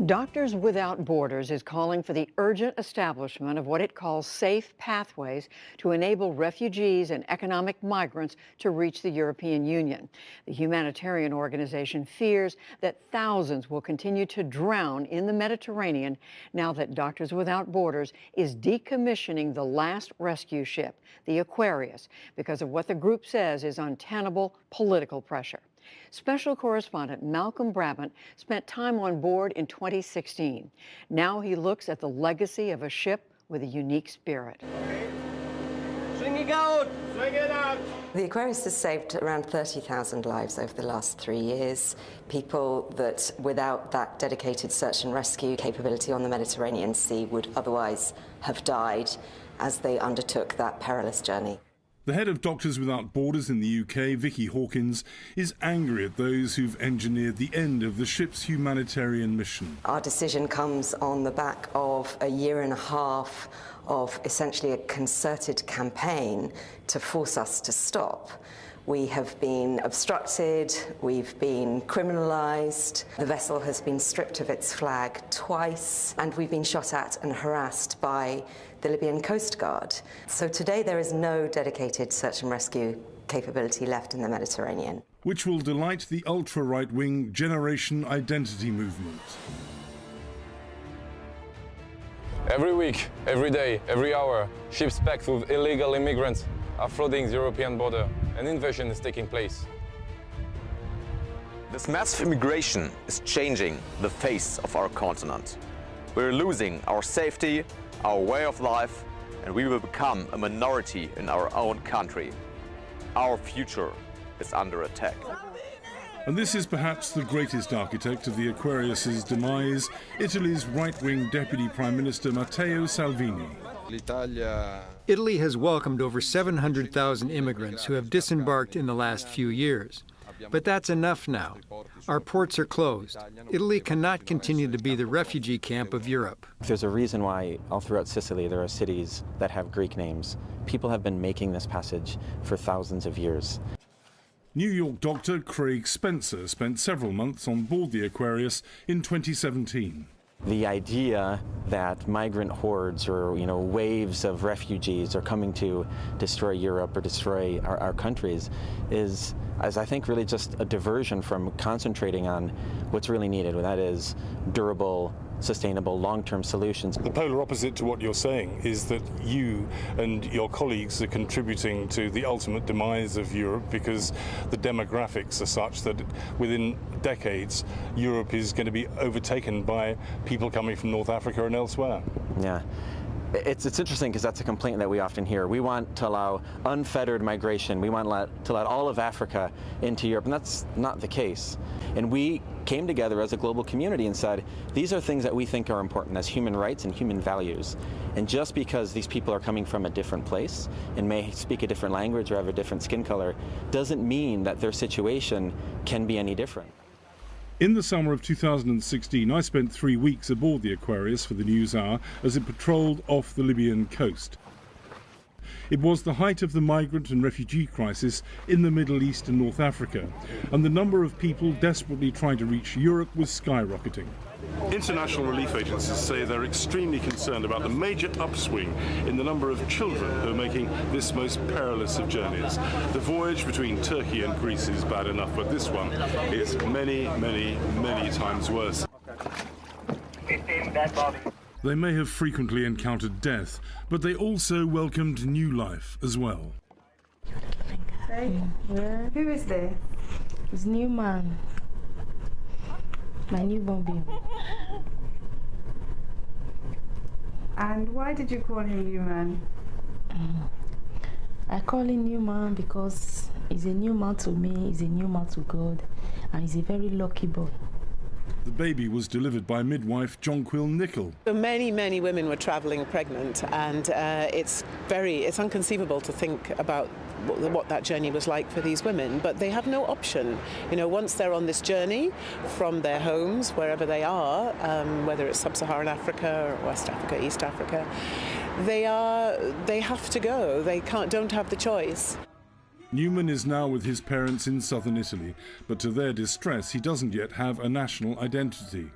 Doctors Without Borders is calling for the urgent establishment of what it calls safe pathways to enable refugees and economic migrants to reach the European Union. The humanitarian organization fears that thousands will continue to drown in the Mediterranean now that Doctors Without Borders is decommissioning the last rescue ship, the Aquarius, because of what the group says is untenable political pressure. Special correspondent Malcolm Brabant spent time on board in 2016. Now he looks at the legacy of a ship with a unique spirit. Swing it out! Swing it out! The Aquarius has saved around 30,000 lives over the last 3 years. People that without that dedicated search and rescue capability on the Mediterranean Sea would otherwise have died as they undertook that perilous journey. The head of Doctors Without Borders in the UK, Vicky Hawkins, is angry at those who've engineered the end of the ship's humanitarian mission. Our decision comes on the back of a year and a half of essentially a concerted campaign to force us to stop. We have been obstructed, we've been criminalised, the vessel has been stripped of its flag twice, and we've been shot at and harassed by the Libyan Coast Guard. So today there is no dedicated search and rescue capability left in the Mediterranean. Which will delight the ultra-right-wing Generation Identity movement. Every week, every day, every hour, ships packed with illegal immigrants are flooding the European border. An invasion is taking place. This massive immigration is changing the face of our continent. We're losing our safety, our way of life, and we will become a minority in our own country. Our future is under attack. And this is perhaps the greatest architect of the Aquarius's demise, Italy's right-wing Deputy Prime Minister Matteo Salvini. Italy has welcomed over 700,000 immigrants who have disembarked in the last few years. But that's enough now. Our ports are closed. Italy cannot continue to be the refugee camp of Europe. There's a reason why all throughout Sicily there are cities that have Greek names. People have been making this passage for thousands of years. New York doctor Craig Spencer spent several months on board the Aquarius in 2017. The idea that migrant hordes or waves of refugees are coming to destroy Europe or destroy our countries is I think really just a diversion from concentrating on what's really needed, and that is durable, sustainable, long-term solutions. The polar opposite to what you're saying is that you and your colleagues are contributing to the ultimate demise of Europe because the demographics are such that within decades Europe is going to be overtaken by people coming from North Africa and elsewhere. Yeah. It's interesting because that's a complaint that we often hear. We want to allow unfettered migration. We want to let all of Africa into Europe, and that's not the case. And we came together as a global community and said, these are things that we think are important as human rights and human values. And just because these people are coming from a different place and may speak a different language or have a different skin color, doesn't mean that their situation can be any different. In the summer of 2016, I spent 3 weeks aboard the Aquarius for the NewsHour as it patrolled off the Libyan coast. It was the height of the migrant and refugee crisis in the Middle East and North Africa, and the number of people desperately trying to reach Europe was skyrocketing. International relief agencies say they're extremely concerned about the major upswing in the number of children who are making this most perilous of journeys. The voyage between Turkey and Greece is bad enough, but this one is many, many, many times worse. 15 dead bodies. They may have frequently encountered death, but they also welcomed new life as well. Hey, who is this? It's new man. My newborn baby. And why did you call him new man? I call him new man because he's a new man to me, he's a new man to God, and he's a very lucky boy. The baby was delivered by midwife Jonquil Nicol. Many, many women were travelling pregnant, and it's unconceivable to think about what that journey was like for these women, but they have no option. Once they're on this journey from their homes, wherever they are, whether it's sub-Saharan Africa or West Africa, East Africa, they have to go. They don't have the choice. Newman is now with his parents in southern Italy, but to their distress, he doesn't yet have a national identity.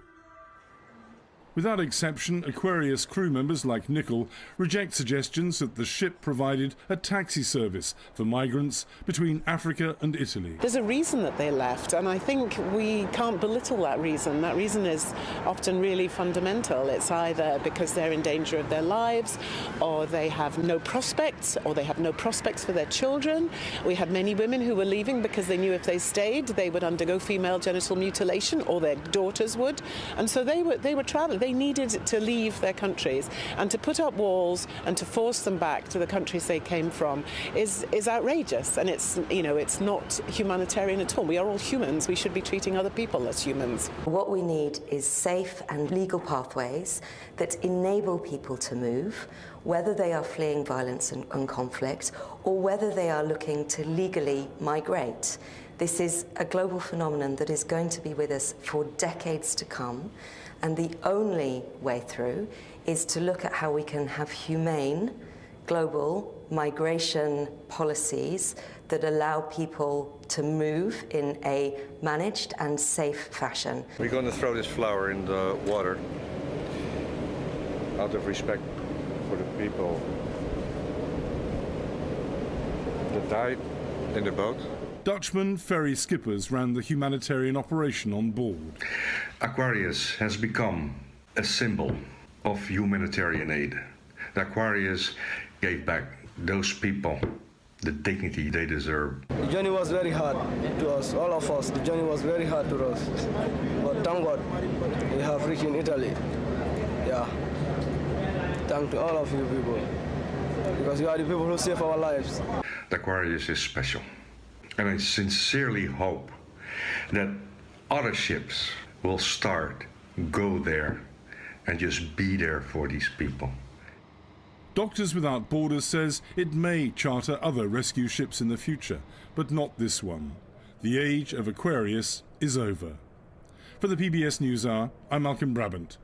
Without exception, Aquarius crew members like Nickel reject suggestions that the ship provided a taxi service for migrants between Africa and Italy. There's a reason that they left, and I think we can't belittle that reason. That reason is often really fundamental. It's either because they're in danger of their lives, or they have no prospects, or they have no prospects for their children. We had many women who were leaving because they knew if they stayed, they would undergo female genital mutilation, or their daughters would. And so they were traveling. They needed to leave their countries, and to put up walls and to force them back to the countries they came from is outrageous, and it's not humanitarian at all. We are all humans. We should be treating other people as humans. What we need is safe and legal pathways that enable people to move, whether they are fleeing violence and conflict, or whether they are looking to legally migrate. This is a global phenomenon that is going to be with us for decades to come. And the only way through is to look at how we can have humane, global migration policies that allow people to move in a managed and safe fashion. We're going to throw this flower in the water out of respect for the people that died in the boat. Dutchman ferry skippers ran the humanitarian operation on board. Aquarius has become a symbol of humanitarian aid. The Aquarius gave back those people the dignity they deserve. The journey was very hard to us, all of us. The journey was very hard to us. But thank God we have reached in Italy. Yeah. Thank to all of you people, because you are the people who save our lives. The Aquarius is special. And I sincerely hope that other ships will go there, and just be there for these people. Doctors Without Borders says it may charter other rescue ships in the future, but not this one. The age of Aquarius is over. For the PBS NewsHour, I'm Malcolm Brabant.